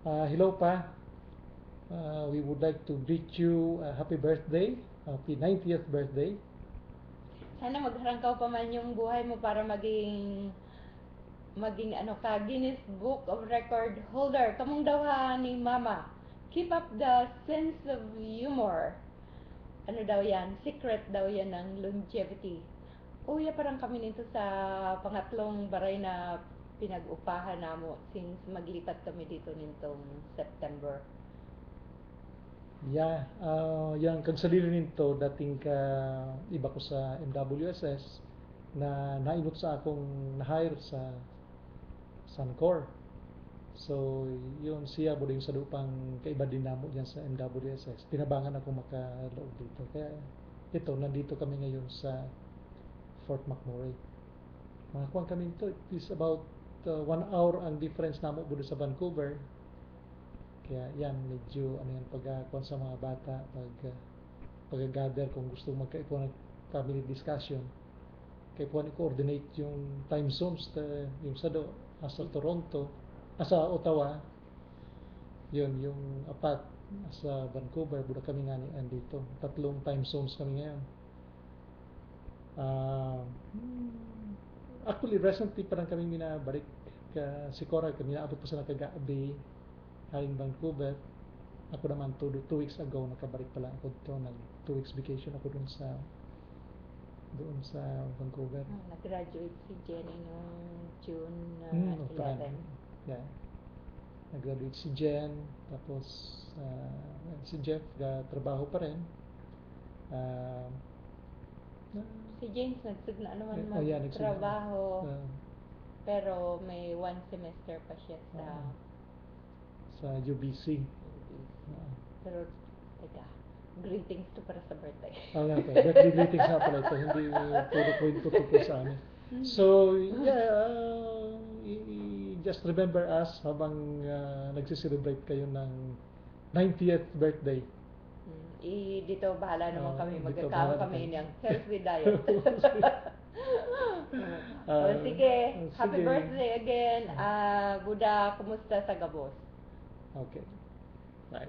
Hello pa. We would like to greet you happy birthday, happy 90th birthday. Sana magharangkaw pa man yung buhay mo para maging ano ka, Guinness Book of Record holder. Kamong daw ha ni Mama. Keep up the sense of humor. Ano daw yan? Secret daw yan ng longevity. Uya parang kami nito sa pangatlong baray na pinag-upahan namo since maglipat kami dito nitong September. Yeah, yan kag sa dili nito dating ka iba ko sa MWSS na nainot sa akong na-hire sa Suncor. So, yun siya buding sa lupang kaiba din namo diyan sa MWSS. Tinabangan ako makaloob dito. Kaya ito, nandito kami ngayon sa Fort McMurray. Mga kuwan kami ito, it is about 1 hour ang difference namo buding sa Vancouver. Kaya yan, medyo ano yan, pagkuhan sa mga bata, pag-gather kung gusto magkaikuan ng family discussion. Kaya kuhan i-coordinate yung time zones, yung sa sa Toronto, sa Ottawa, yun, yung apat sa Vancouver, buda kami nga andito. 3 time zones kami ngayon. Actually, recently parang kami minabalik si Cora, kami naabot pa sa nakagabi in Vancouver. Ako naman 2 weeks ago nakabalik pala ako dito, nag 2 weeks vacation ako doon sa Vancouver. Nag-graduate si Jenny noong June 11. Yeah. Nag-graduate si Jen, tapos si Jeff trabaho pa rin. Si James nagsugna naman nagsimula. trabaho, pero may 1 semester pa siya sa UBC. Pero, teka, greetings to para sa birthday. Birthday greetings na pala ito, hindi puro kwento tungkol sa amin. So, yeah, just remember us habang nagsiselebrate kayo ng 90th birthday. Dito bahala naman kami, dito magkakaroon bahala kami kami. ng healthy diet. Sige, happy sige. birthday again. Buda, kumusta sa Gabos? Okay. Bye.